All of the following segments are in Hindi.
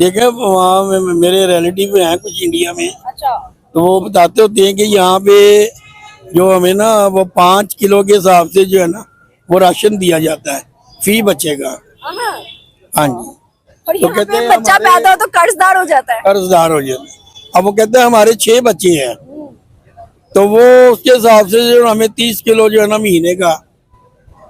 देखा वहाँ मेरे रिलेटिव हैं कुछ इंडिया में, अच्छा। तो वो बताते होते हैं कि यहाँ पे जो हमें ना वो 5 किलो के हिसाब से जो है ना वो राशन दिया जाता है फी बच्चे का। हाँ। हाँ जी। और तो यहाँ कहते पे हैं बच्चा हमारे पैदा हो तो कर्जदार हो जाता है। कर्जदार हो जाते हैं। अब वो कहते हैं हमारे 6 बच्चे हैं, तो वो उसके हिसाब से जो हमें 30 किलो जो है ना महीने का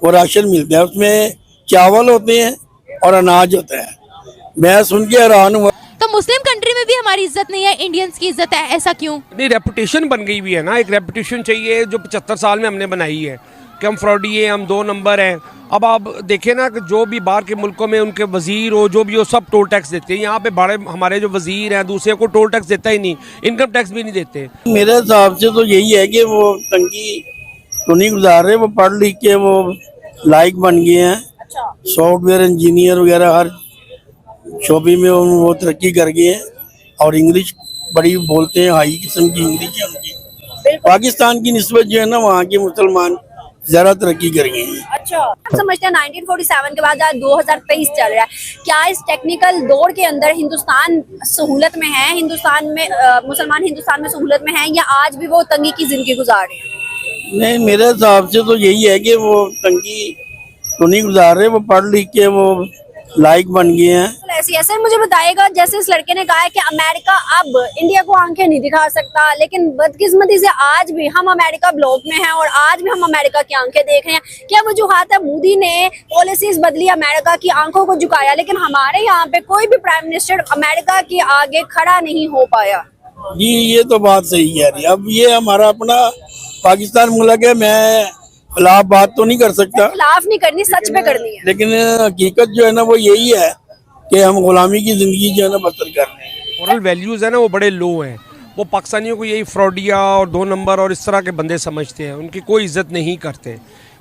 वो राशन मिलता है। उसमें चावल होते हैं और अनाज होता है। मैं सुन के हैरान हुआ। तो मुस्लिम कंट्री में भी हमारी इज्जत नहीं है, इंडियंस की इज्जत है, ऐसा क्यों? नहीं, रेपुटेशन बन गई हुई है ना, एक रेपुटेशन चाहिए जो 75 साल में हमने बनाई है कि हम फ्रॉडी हैं, हम 2 नंबर हैं। अब आप देखें ना कि जो भी बाहर के मुल्कों में उनके वजीर हो जो भी हो सब टोल टैक्स देते हैं। यहाँ पे बड़े हमारे जो वजीर हैं दूसरे को टोल टैक्स देता ही नहीं, इनकम टैक्स भी नहीं देते। मेरे हिसाब से तो यही है कि वो तंगी तो नहीं गुजार रहे, वो पढ़ लिख के वो लायक बन गए हैं। अच्छा। सॉफ्टवेयर इंजीनियर वगैरह हर शोबे में वो तरक्की कर गए हैं और इंग्लिश बड़ी बोलते हैं, हाई किस्म की इंग्लिश है उनकी। पाकिस्तान की निस्बत जो है ना वहाँ के मुसलमान ज्यादा तरक्की कर गए हैं। अच्छा, हम समझते हैं 1947 के बाद आज 2023 चल रहा है, क्या इस टेक्निकल दौर के अंदर हिंदुस्तान सहूलत में है, हिंदुस्तान में मुसलमान हिंदुस्तान में सहूलत में है, या आज भी वो तंगी की जिंदगी गुजार रहे हैं? नहीं, मेरे हिसाब से तो यही है कि वो तंगी तो नहीं गुजार रहे, वो पढ़ लिख के वो लायक बन गए हैं। ऐसे मुझे बताएगा, जैसे इस लड़के ने कहा है कि अमेरिका अब इंडिया को आंखें नहीं दिखा सकता, लेकिन बदकिस्मती से आज भी हम अमेरिका ब्लॉक में हैं और आज भी हम अमेरिका की आंखें देख रहे हैं। क्या वजूहात है? मोदी ने पॉलिसीज बदली, अमेरिका की आंखों को झुकाया, लेकिन हमारे यहाँ पे कोई भी प्राइम मिनिस्टर अमेरिका के आगे खड़ा नहीं हो पाया। जी ये तो बात सही है। अब ये हमारा अपना पाकिस्तान मुल्क है, मैं खिलाफ बात तो नहीं कर सकता, खिलाफ नहीं करनी, सच में करनी है। लेकिन हकीकत जो है ना वो यही है कि हम गुलामी की जिंदगी जो है ना बसर कर रहे हैं। मॉरल वैल्यूज़ है ना वो बड़े लो हैं। वो पाकिस्तानियों को यही फ्रॉडिया और 2 नंबर और इस तरह के बंदे समझते हैं, उनकी कोई इज्जत नहीं करते।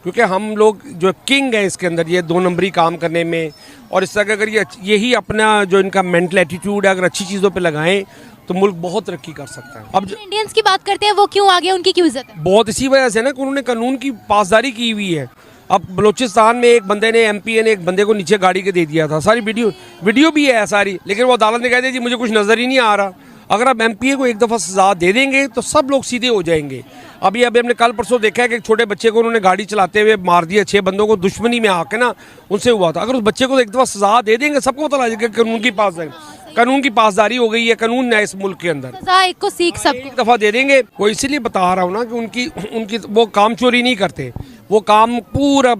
क्योंकि हम लोग जो किंग है इसके अंदर ये 2 नंबरी काम करने में और इस तरह का, अगर यही अपना जो इनका मेंटल एटीट्यूड है अगर अच्छी चीज़ों पे लगाएं तो मुल्क बहुत तरक्की कर सकता है। अब इंडियंस की बात करते हैं, वो क्यों आगे, उनकी क्यों इज्जत है? बहुत इसी वजह से ना कि उन्होंने कानून की पासदारी की हुई है। अब बलूचिस्तान में एक बंदे ने एमपीए ने एक बंदे को नीचे गाड़ी के दे दिया था, सारी वीडियो भी है सारी, लेकिन वो अदालत ने कह दिया जी मुझे कुछ नज़र ही नहीं आ रहा। अगर आप एमपीए को एक दफ़ा सजा दे देंगे तो सब लोग सीधे हो जाएंगे। अभी हमने कल परसों देखा है कि एक छोटे बच्चे को उन्होंने गाड़ी चलाते हुए मार दिया, 6 बंदों को दुश्मनी में आके ना उनसे हुआ था। अगर उस बच्चे को एक दफ़ा सजा दे देंगे सबको पता लग जाएगा कानून की पासदारी हो गई है, कानून है इस मुल्क के अंदर। सजा एक को सीख सब एक दफ़ा दे देंगे। वो इसीलिए बता रहा हूँ ना कि उनकी वो काम चोरी नहीं करते, वो काम पूरा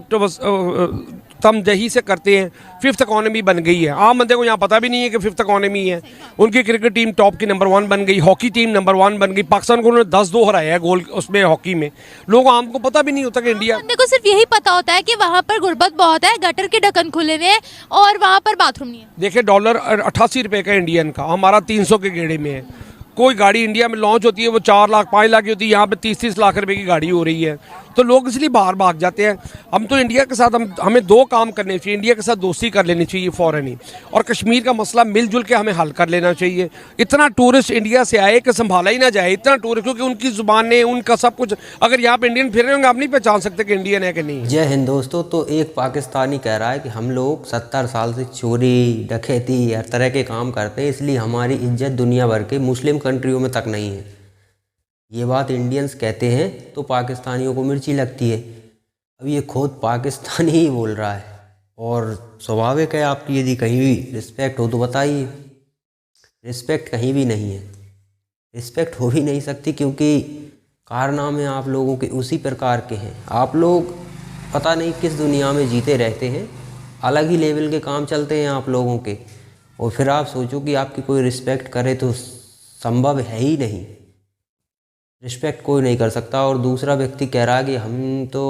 तमजही से करते हैं। 5th इकॉनमी बन गई है, आम बंदे को यहाँ पता भी नहीं है कि 5th इकॉनमी है। उनकी क्रिकेट टीम टॉप की नंबर 1 बन गई, हॉकी टीम नंबर 1 बन गई। पाकिस्तान को उन्होंने 10-2 हराया है गोल उसमें हॉकी में। लोगों आम को पता भी नहीं होता कि इंडिया, बंदे को सिर्फ यही पता होता है कि वहाँ पर गुर्बत बहुत है, गटर के ढक्कन खुले हुए हैं और वहाँ पर बाथरूम नहीं है। देखिए डॉलर 88 रुपये का इंडियन का, हमारा 300 के गेड़े में है। कोई गाड़ी इंडिया में लॉन्च होती है वो 4 लाख 5 लाख की होती है, यहाँ पे 30-30 लाख रुपए की गाड़ी हो रही है। तो लोग इसलिए बाहर भाग जाते हैं। हम तो इंडिया के साथ हमें 2 काम करने चाहिए, इंडिया के साथ दोस्ती कर लेनी चाहिए फ़ौरन ही, और कश्मीर का मसला मिलजुल के हमें हल कर लेना चाहिए। इतना टूरिस्ट इंडिया से आए कि संभाला ही ना जाए, इतना टूरिस्ट, क्योंकि उनकी ज़ुबानें उनका सब कुछ, अगर यहाँ पे इंडियन फिर रहे होंगे आप नहीं पहचान सकते कि इंडियन है कि नहीं। जय हिंद दोस्तों। तो एक पाकिस्तानी कह रहा है कि हम लोग 70 साल से चोरी डकैती हर तरह के काम करते हैं, इसलिए हमारी इज्जत दुनिया भर के मुस्लिम कंट्रियों में तक नहीं है। ये बात इंडियंस कहते हैं तो पाकिस्तानियों को मिर्ची लगती है। अब ये खुद पाकिस्तानी ही बोल रहा है, और स्वाभाविक है आपकी यदि कहीं भी रिस्पेक्ट हो तो बताइए। रिस्पेक्ट कहीं भी नहीं है, रिस्पेक्ट हो भी नहीं सकती, क्योंकि कारनामे आप लोगों के उसी प्रकार के हैं। आप लोग पता नहीं किस दुनिया में जीते रहते हैं, अलग ही लेवल के काम चलते हैं आप लोगों के, और फिर आप सोचो कि आपकी कोई रिस्पेक्ट करे तो संभव है ही नहीं। रिस्पेक्ट कोई नहीं कर सकता। और दूसरा व्यक्ति कह रहा है कि हम तो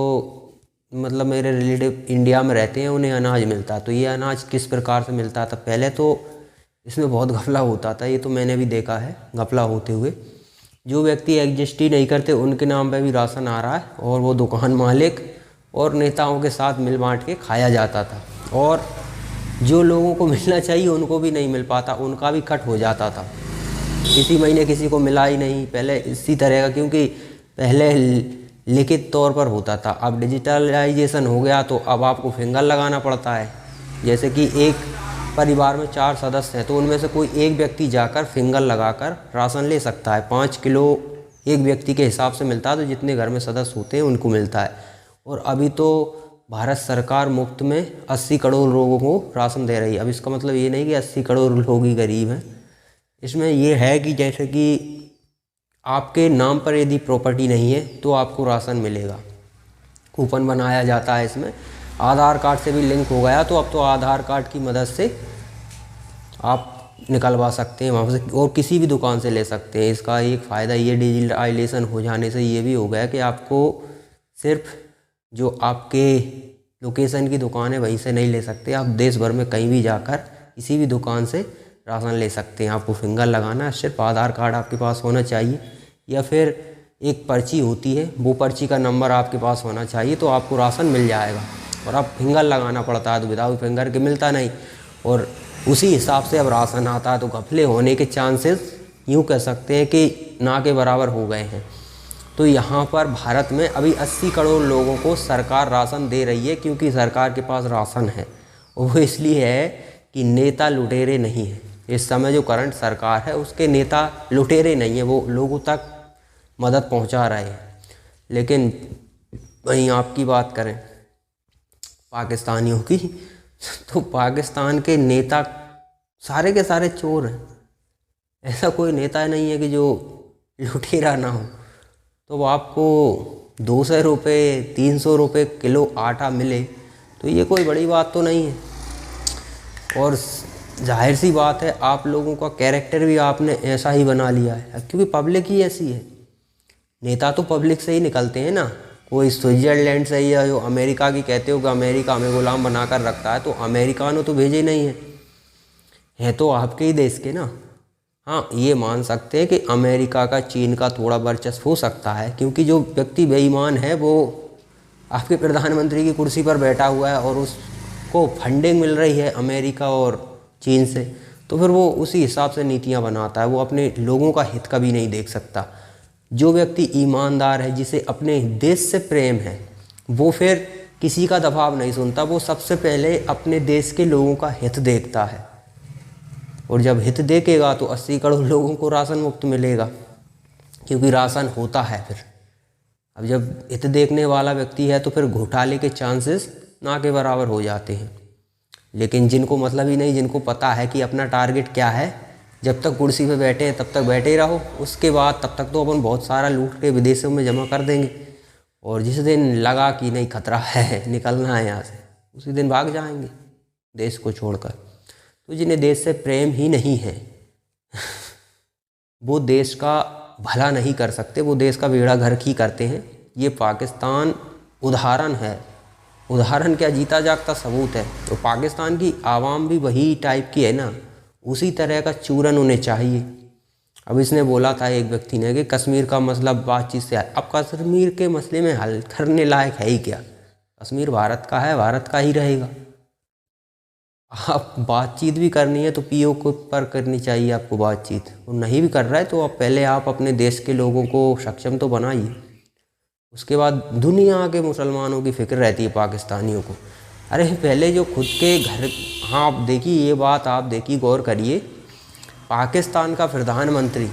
मतलब मेरे रिलेटिव इंडिया में रहते हैं, उन्हें अनाज मिलता है। तो ये अनाज किस प्रकार से मिलता था? पहले तो इसमें बहुत घपला होता था, ये तो मैंने भी देखा है घपला होते हुए। जो व्यक्ति एडजस्ट ही नहीं करते उनके नाम पे भी राशन आ रहा है, और वो दुकान मालिक और नेताओं के साथ मिल बांट के खाया जाता था, और जो लोगों को मिलना चाहिए उनको भी नहीं मिल पाता, उनका भी कट हो जाता था। किसी महीने किसी को मिला ही नहीं पहले इसी तरह का, क्योंकि पहले लिखित तौर पर होता था। अब डिजिटलाइजेशन हो गया तो अब आपको फिंगर लगाना पड़ता है। जैसे कि एक परिवार में 4 सदस्य हैं तो उनमें से कोई एक व्यक्ति जाकर फिंगर लगाकर राशन ले सकता है। 5 किलो एक व्यक्ति के हिसाब से मिलता है, तो जितने घर में सदस्य होते हैं उनको मिलता है। और अभी तो भारत सरकार मुफ्त में 80 करोड़ लोगों को राशन दे रही है। अब इसका मतलब ये नहीं कि 80 करोड़ लोग ही गरीब हैं। इसमें ये है कि जैसे कि आपके नाम पर यदि प्रॉपर्टी नहीं है तो आपको राशन मिलेगा। कूपन बनाया जाता है इसमें, आधार कार्ड से भी लिंक हो गया, तो अब तो आधार कार्ड की मदद से आप निकलवा सकते हैं वहाँ से और किसी भी दुकान से ले सकते हैं। इसका एक फ़ायदा ये डिजिटलाइजेशन हो जाने से ये भी हो गया कि आपको सिर्फ जो आपके लोकेशन की दुकान है वहीं से नहीं ले सकते, आप देश भर में कहीं भी जाकर किसी भी दुकान से राशन ले सकते हैं। आपको फिंगर लगाना है, सिर्फ आधार कार्ड आपके पास होना चाहिए या फिर एक पर्ची होती है, वो पर्ची का नंबर आपके पास होना चाहिए, तो आपको राशन मिल जाएगा। और अब फिंगर लगाना पड़ता है तो विदाउट फिंगर के मिलता नहीं, और उसी हिसाब से अब राशन आता है, तो घपले होने के चांसेस यूँ कह सकते हैं कि ना के बराबर हो गए हैं। तो यहाँ पर भारत में अभी 80 करोड़ लोगों को सरकार राशन दे रही है, क्योंकि सरकार के पास राशन है। वो इसलिए है कि नेता लुटेरे नहीं हैं। इस समय जो करंट सरकार है उसके नेता लुटेरे नहीं हैं, वो लोगों तक मदद पहुँचा रहे हैं। लेकिन वहीं आपकी बात करें पाकिस्तानियों की, तो पाकिस्तान के नेता सारे के सारे चोर हैं। ऐसा कोई नेता नहीं है कि जो लुटेरा ना हो। तो आपको 200 रुपये 300 रुपये किलो आटा मिले तो ये कोई बड़ी बात तो नहीं है। और जाहिर सी बात है आप लोगों का कैरेक्टर भी आपने ऐसा ही बना लिया है, क्योंकि पब्लिक ही ऐसी है। नेता तो पब्लिक से ही निकलते हैं ना। कोई स्विट्ज़रलैंड से या जो अमेरिका की कहते हो कि अमेरिका हमें गुलाम बनाकर रखता है, तो अमेरिका ने तो भेजे नहीं है तो आपके ही देश के ना। हाँ, ये मान सकते हैं कि अमेरिका का चीन का थोड़ा वर्चस्व हो सकता है, क्योंकि जो व्यक्ति बेईमान है वो आपके प्रधानमंत्री की कुर्सी पर बैठा हुआ है और उसको फंडिंग मिल रही है अमेरिका और चीन से, तो फिर वो उसी हिसाब से नीतियाँ बनाता है। वो अपने लोगों का हित कभी नहीं देख सकता। जो व्यक्ति ईमानदार है, जिसे अपने देश से प्रेम है, वो फिर किसी का दबाव नहीं सुनता। वो सबसे पहले अपने देश के लोगों का हित देखता है, और जब हित देखेगा तो 80 करोड़ लोगों को राशन मुफ्त मिलेगा, क्योंकि राशन होता है। फिर अब जब हित देखने वाला व्यक्ति है तो फिर घोटाले के चांसेस ना के बराबर हो जाते हैं। लेकिन जिनको मतलब ही नहीं, जिनको पता है कि अपना टारगेट क्या है, जब तक कुर्सी पे बैठे हैं तब तक बैठे ही रहो, उसके बाद तब तक तो अपन बहुत सारा लूट के विदेशों में जमा कर देंगे, और जिस दिन लगा कि नहीं खतरा है, निकलना है यहाँ से, उसी दिन भाग जाएंगे देश को छोड़कर। तो जिन्हें देश से प्रेम ही नहीं है वो देश का भला नहीं कर सकते, वो देश का बेड़ा गर्क ही करते हैं। ये पाकिस्तान उदाहरण है, उदाहरण क्या, जीता जागता सबूत है। तो पाकिस्तान की आवाम भी वही टाइप की है ना, उसी तरह का चूरन उन्हें चाहिए। अब इसने बोला था एक व्यक्ति ने कि कश्मीर का मसला बातचीत से है। अब कश्मीर के मसले में हल करने लायक है ही क्या? कश्मीर भारत का है, भारत का ही रहेगा। आप बातचीत भी करनी है तो पीओ को पर करनी चाहिए आपको बातचीत, और नहीं भी कर रहा है तो आप पहले अपने देश के लोगों को सक्षम तो बनाइए, उसके बाद दुनिया के मुसलमानों की फिक्र रहती है पाकिस्तानियों को। अरे पहले जो खुद के घर, हाँ आप देखिए ये बात आप देखिए, गौर करिए, पाकिस्तान का प्रधानमंत्री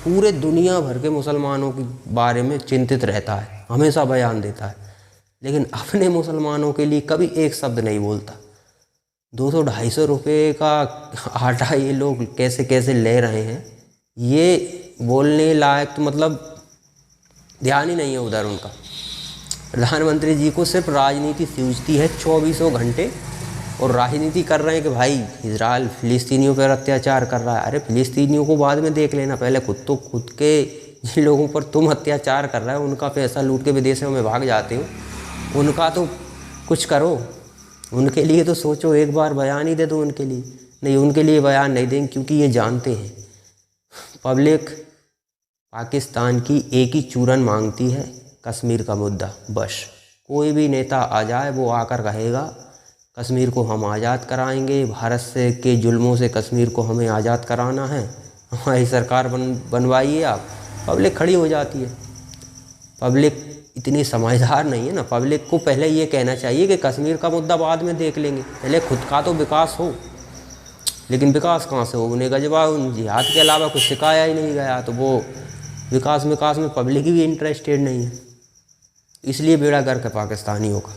पूरे दुनिया भर के मुसलमानों के बारे में चिंतित रहता है, हमेशा बयान देता है, लेकिन अपने मुसलमानों के लिए कभी एक शब्द नहीं बोलता। 200-250 रुपये का आटा ये लोग कैसे कैसे ले रहे हैं, ये बोलने लायक तो मतलब ध्यान ही नहीं है उधर उनका। प्रधानमंत्री जी को सिर्फ राजनीति सूझती है 24 घंटे, और राजनीति कर रहे हैं कि भाई इजराइल फ़िलिस्तीनियों पर अत्याचार कर रहा है। अरे फ़िलिस्तीनियों को बाद में देख लेना, पहले खुद के जिन लोगों पर तुम अत्याचार कर रहे हो उनका पैसा लूट के विदेशों में भाग जाते हो, उनका तो कुछ करो, उनके लिए तो सोचो, एक बार बयान ही दे दो उनके लिए। नहीं, उनके लिए बयान नहीं देंगे, क्योंकि ये जानते हैं पब्लिक पाकिस्तान की एक ही चूरन मांगती है, कश्मीर का मुद्दा। बस कोई भी नेता आ जाए वो आकर कहेगा कश्मीर को हम आज़ाद कराएंगे, भारत से के जुल्मों से कश्मीर को हमें आज़ाद कराना है, हमारी सरकार बनवाइए आप। पब्लिक खड़ी हो जाती है। पब्लिक इतनी समझदार नहीं है ना। पब्लिक को पहले ये कहना चाहिए कि कश्मीर का मुद्दा बाद में देख लेंगे, पहले खुद का तो विकास हो, लेकिन विकास कहाँ से होने का, जब उन जिहाद के अलावा कुछ सिखाया ही नहीं गया, तो वो विकास में पब्लिक भी इंटरेस्टेड नहीं है, इसलिए बेड़ा गर्क है पाकिस्तानियों का।